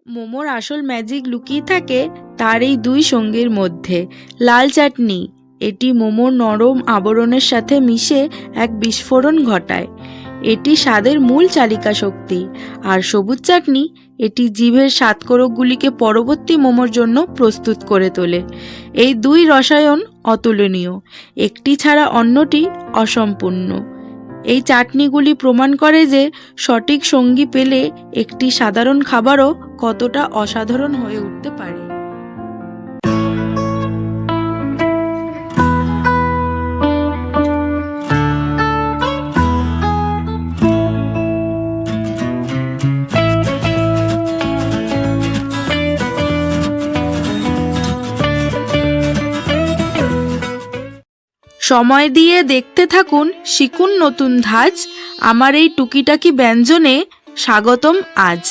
মোমোর আসল ম্যাজিক লুকিয়ে থাকে তার এই দুই সঙ্গীর মধ্যে। লাল চাটনি, এটি মোমোর নরম আবরণের সাথে মিশে এক বিস্ফোরণ ঘটায়, এটি স্বাদের মূল চালিকা শক্তি। আর সবুজ চাটনি, এটি জিভের স্বাদকোরকগুলিকে পরবর্তী মোমোর জন্য প্রস্তুত করে তোলে। এই দুই রসায়ন অতুলনীয়, একটি ছাড়া অন্যটি অসম্পূর্ণ। এই চাটনিগুলি প্রমাণ করে যে সঠিক সঙ্গী পেলে একটি সাধারণ খাবারও কতটা অসাধারণ হয়ে উঠতে পারে। সময় দিয়ে দেখতে থাকুন, শিখুন নতুন ধাঁচ। আমার এই টুকিটাকি ব্যঞ্জনে স্বাগতম আজ।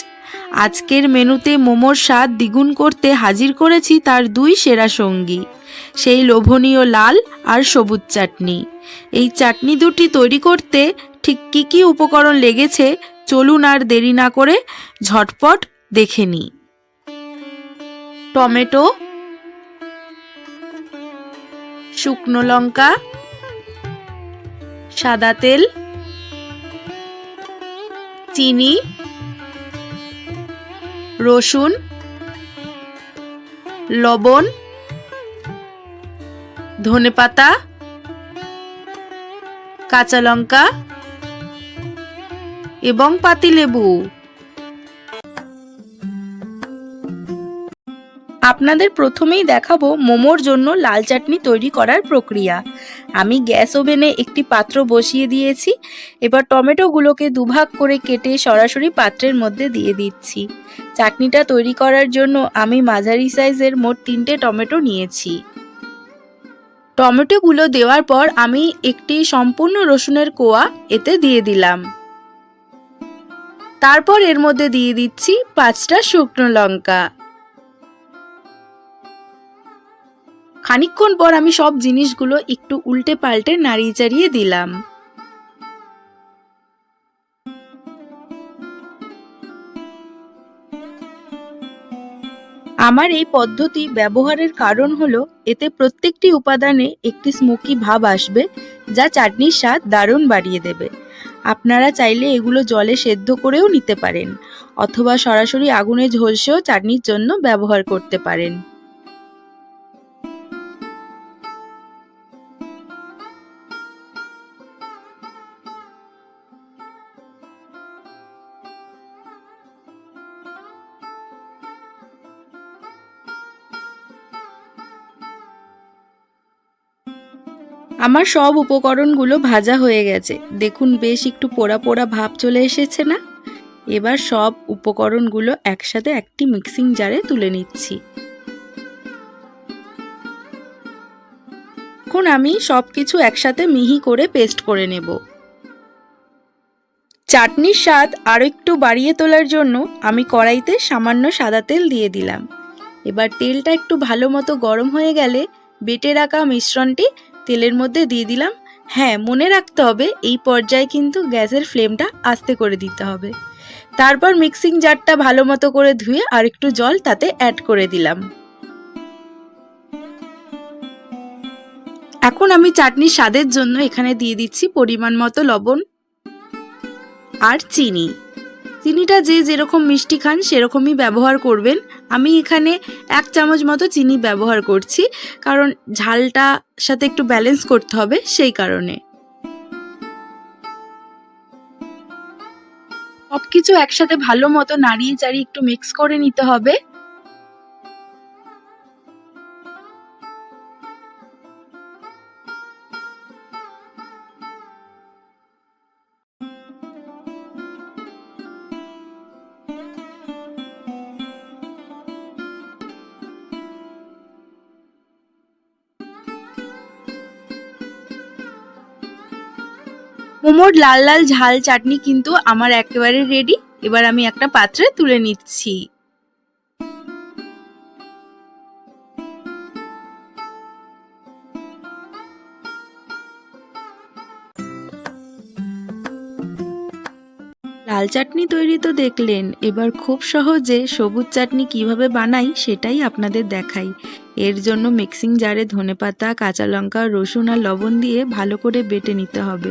আজকের মেনুতে মোমোর স্বাদ দ্বিগুণ করতে হাজির করেছি তার দুই সেরা সঙ্গী, সেই লোভনীয় লাল আর সবুজ চাটনি। এই চাটনি দুটি তৈরি করতে ঠিক কী কী উপকরণ লেগেছে চলুন আর দেরি না করে ঝটপট দেখে নিই। টমেটো, শুকনো লঙ্কা, সাদা তেল, চিনি, রসুন, লবণ, ধনেপাতা, কাঁচা লঙ্কা এবং পাতিলেবু। আপনাদের প্রথমেই দেখাবো মোমোর জন্য লাল চাটনি তৈরি করার প্রক্রিয়া। আমি গ্যাস ওভেনে একটি পাত্র বসিয়ে দিয়েছি। এবার টমেটোগুলোকে দুভাগ করে কেটে সরাসরি পাত্রের মধ্যে দিয়ে দিচ্ছি। চাটনিটা তৈরি করার জন্য আমি মাঝারি সাইজের মোট 3টে টমেটো নিয়েছি। টমেটোগুলো দেওয়ার পর আমি একটি সম্পূর্ণ রসুনের কোয়া এতে দিয়ে দিলাম। তারপর এর মধ্যে দিয়ে দিচ্ছি 5টা শুকনো লঙ্কা। খানিকক্ষণ পর আমি সব জিনিসগুলো একটু উল্টে পাল্টে নাড়িয়ে চাড়িয়ে দিলাম। আমার এই পদ্ধতি ব্যবহারের কারণ হলো এতে প্রত্যেকটি উপাদানে একটি স্মোকি ভাব আসবে, যা চাটনির স্বাদ দারুণ বাড়িয়ে দেবে। আপনারা চাইলে এগুলো জলে সেদ্ধ করেও নিতে পারেন, অথবা সরাসরি আগুনে ঝলসেও চাটনির জন্য ব্যবহার করতে পারেন। আমার সব উপকরণগুলো ভাজা হয়ে গেছে, দেখুন বেশ একটু পোড়া পোড়া ভাব চলে এসেছে না? এবার সব উপকরণগুলো একসাথে একটি মিক্সিং জারে তুলে নিচ্ছি। এখন আমি সবকিছু একসাথে মিহি করে পেস্ট করে নেব। চাটনির স্বাদ আরও একটু বাড়িয়ে তোলার জন্য আমি কড়াইতে সামান্য সাদা তেল দিয়ে দিলাম। এবার তেলটা একটু ভালো মতো গরম হয়ে গেলে বেটে রাখা মিশ্রণটি তেলের মধ্যে দিয়ে দিলাম। হ্যাঁ, মনে রাখতে হবে এই পর্যায়ে কিন্তু গ্যাসের ফ্লেমটা আস্তে করে দিতে হবে। তারপর মিক্সিং জারটা ভালো মতো করে ধুয়ে আর একটু জল তাতে অ্যাড করে দিলাম। এখন আমি চাটনির স্বাদের জন্য এখানে দিয়ে দিচ্ছি পরিমাণ মতো লবণ আর চিনি। চিনিটা যে যেরকম মিষ্টি খান সেরকমই ব্যবহার করবেন। আমি এখানে 1 চামচ মতো চিনি ব্যবহার করছি, কারণ ঝালটা সাথে একটু ব্যালেন্স করতে হবে সেই কারণে। সবকিছু একসাথে ভালো মতো নাড়িয়ে চাড়িয়ে একটু মিক্স করে নিতে হবে। মোমোর লাল লাল ঝাল চাটনি কিন্তু আমার একেবারে রেডি। এবার আমি একটা পাত্রে তুলে নিচ্ছি। লাল চাটনি তৈরি তো দেখলেন, এবার খুব সহজে সবুজ চাটনি কিভাবে বানাই সেটাই আপনাদের দেখাই। এর জন্য মিক্সিং জারে ধনেপাতা, কাঁচা লঙ্কা, রসুন আর লবণ দিয়ে ভালো করে বেটে নিতে হবে।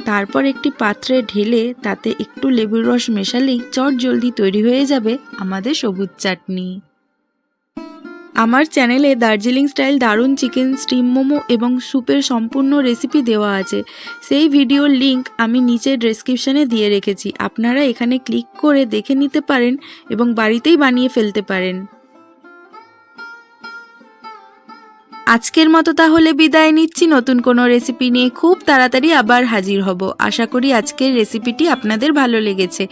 তারপর একটি পাত্রে ঢেলে তাতে একটু লেবুর রস মেশালেই চটজলদি তৈরি হয়ে যাবে আমাদের সবুজ চাটনি। আমার চ্যানেলে দার্জিলিং স্টাইল দারুণ চিকেন স্টিম মোমো এবং স্যুপের সম্পূর্ণ রেসিপি দেওয়া আছে। সেই ভিডিওর লিংক আমি নিচের ডেসক্রিপশনে দিয়ে রেখেছি, আপনারা এখানে ক্লিক করে দেখে নিতে পারেন এবং বাড়িতেই বানিয়ে ফেলতে পারেন। আজকের মতো তাহলে বিদায় নিচ্ছি, নতুন কোনো রেসিপি নিয়ে খুব তাড়াতাড়ি আবার হাজির হব। আশা করি আজকের রেসিপিটি আপনাদের ভালো লেগেছে।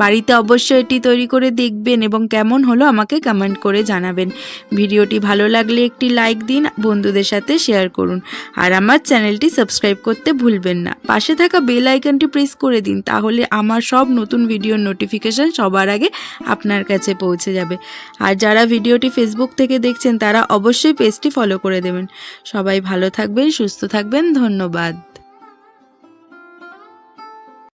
বাড়িতে অবশ্যই এটি তৈরি করে দেখবেন এবং কেমন হলো আমাকে কমেন্ট করে জানাবেন। ভিডিওটি ভালো লাগলে একটি লাইক দিন, বন্ধুদের সাথে শেয়ার করুন আর আমার চ্যানেলটি সাবস্ক্রাইব করতে ভুলবেন না। পাশে থাকা বেল আইকনটি প্রেস করে দিন, তাহলে আমার সব নতুন ভিডিওর নোটিফিকেশন সবার আগে আপনার কাছে পৌঁছে যাবে। আর যারা ভিডিওটি ফেসবুক থেকে দেখছেন তারা অবশ্যই পেজটি ফলো করে দেবেন। সবাই ভালো থাকবেন, সুস্থ থাকবেন, ধন্যবাদ।